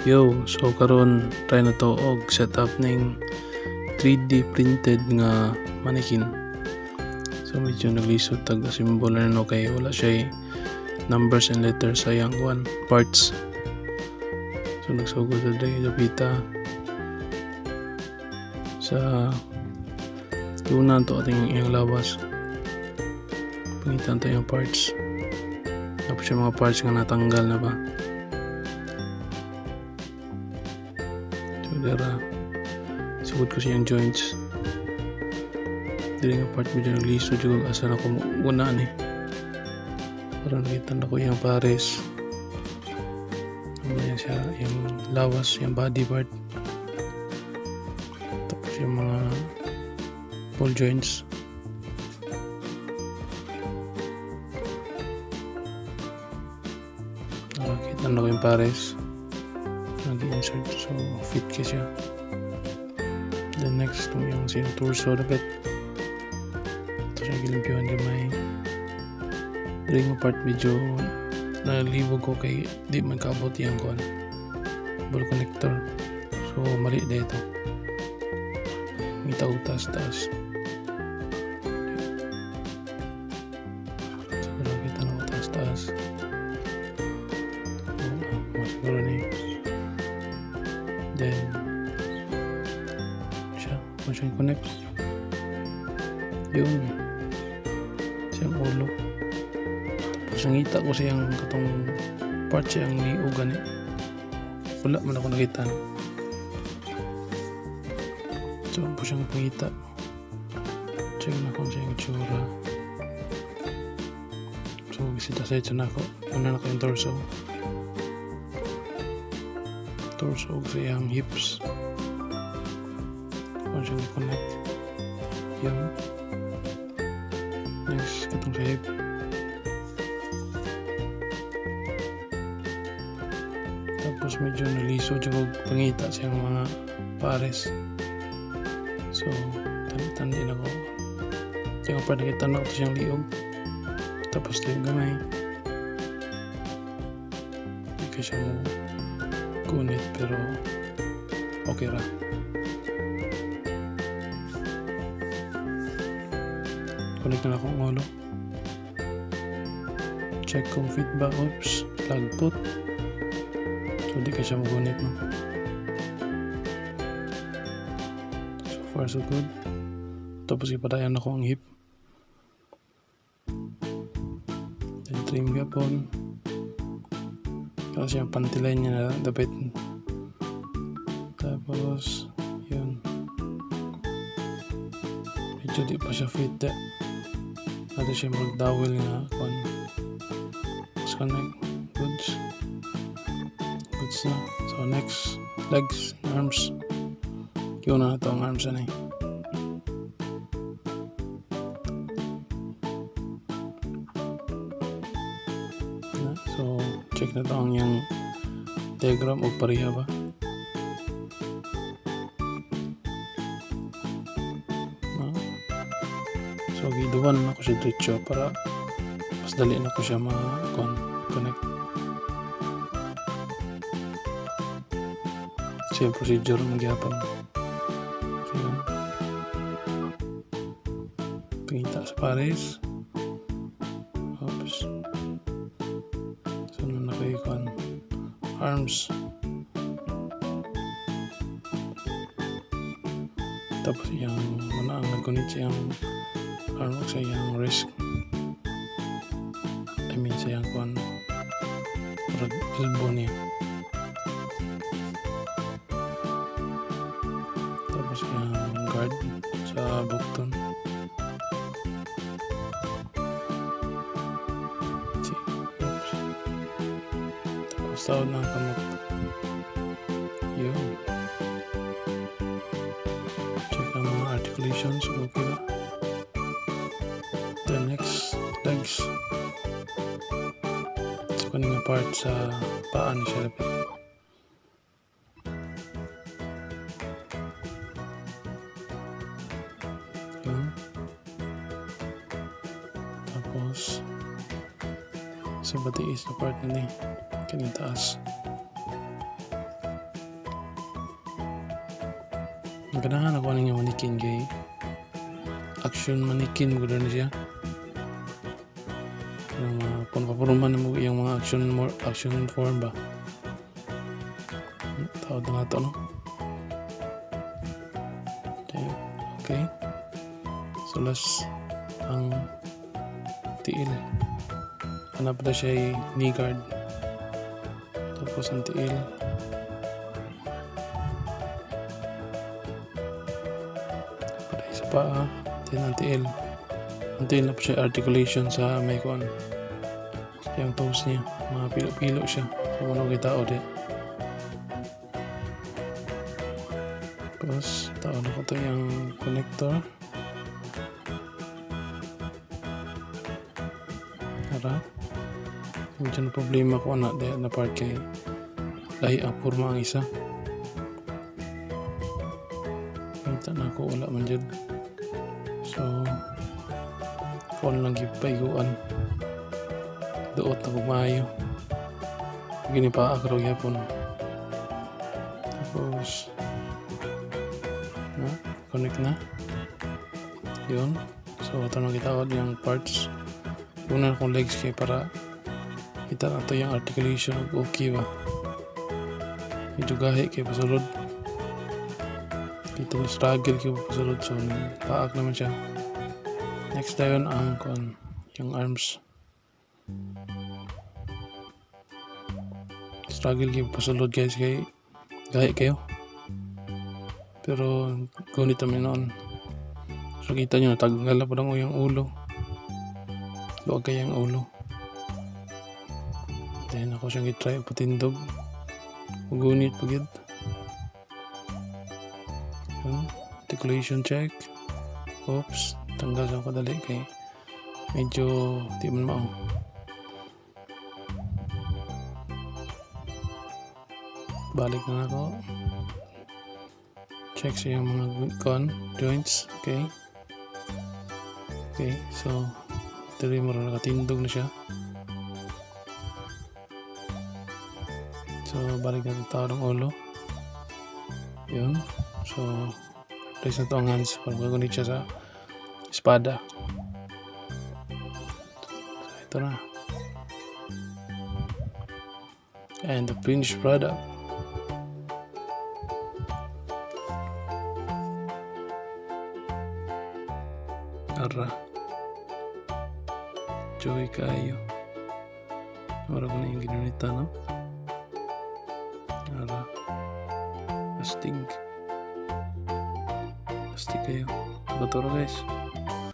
Yo, so karon try na to og setup ning 3D printed nga mannequin. So medyo naglisod tag symbol na no kay wala siya numbers and letters sa yang one parts. So nagsugod sa dapita sa tunan to ating iyang lawas. Pangitan to yung parts. Tapos yung mga parts nga natanggal na ba. So dera sugod ko siyang joints. Dili nga part medyo naglisod yung asa na ko muna ni. Para nakita na ko yung pares. Ayan siya, yung lawas, yung body part. Tapos yung mga ball joints. Nakita na ko yung pares. Nag-insert, so fit ka siya. Then next, yung torso na bit. Tapos yung gilimpyuhan gamay. Dili nga part medyo nalibog ko kay di man kaabot yung kuan ball connector, so mali dito ngita utas taas. So kita na utas taas, siguro na yun. Then siya connect yun siyang ulo. Tapos nangita ko siyang katong part siyang liog gani. Wala man ako nakita. So po siyang pangita. Check na kung siyang itsura. So gisita-side na ako. Una na ko yung torso. Torso o siyang hips. Kung siyang i-connect. Yan. Next, katong sa hip. Tapos medyo nalisod yung pangita sa mga pares. So tandi na ko yung pa nakita na ko siyang liog. Tapos yung gamay hindi ka siya mo kunit pero okay ra. Connect na akong ulo. Check kung fit ba. Oops, lagpot. So di ka siya magunit no? So far so good. Tapos ipadayan ako ang hip. Then trim gapon. Kasi yung pantilay niya na dapat. Tapos yun. Medyo di pa siya fit eh. Natin siya magdawil nga kon. Tapos connect. Goods na. So next, legs, arms. Yun na ito ang arms na So check na ito ang yung diagram o pariha ba. So giduan na ko siya diretso para mas dali na ko siya ma-connect. Siya procedure magyapon. So yun. Pangita sa pares. Oops. So na kayo arms. Tapos yung mana ang nagkunit siyang arm sa yung wrist. I mean sa yung elbow niya. Tapos yung guard sa bukton. Oops. Tapos tawad na kamot. Yun. Check ang mga articulations. Okay ba? The next, legs. So kanina part sa paa ni siya lapit. Tapos sa batiis na part na ni kaning taas. ganahan ako ng manikin kay action manikin mo na siya. Yung mga papuruman mo yung mga action form ba. Tawad na ito, no? Okay. So last ang tiil. Hanap na siya ay knee guard. Tapos ang tiil. Para isa pa, din ang tiil. Ang tiil na po siya articulation sa may kuan. Yung toes niya, mga pilo-pilo siya. So ano kita o di. Tapos taon ko ito yung connector. Para medyo na problema ko na dahil na part kay lahi ang forma ang isa. Kita na ako wala man dyan. So kung lang gipaiguan doot na kumayo gini pa akro yapon. Tapos connect na yun. So ito na kitawad yung parts. Una kong legs kay para kita na ito yung articulation okay ba. Medyo gahi kay pasulod. Kita na struggle kay pasulod. So paak naman siya. Next na yun ang yung arms. Struggle kay pasulod guys kay gahi kayo. Pero gunit namin noon. So kita nyo natanggal na parang yung ulo. Luwag kaya yung ulo. Then ako siyang i-try patindog. Gunit pagid. Articulation check. Oops. Tanggal sa kadali kay medyo di man mao. Balik na ako. Check siya yung mga joints. Okay. Okay. So dito mo rin nakatindog na siya. So balik na ito ng ulo. Yun. So place na ito ang hands para magunit siya sa espada. So ito na. And the finished product. Ara. Joy kayo. Wala ko na yung ginunita, no? Ara. Astig kayo. Baturo guys.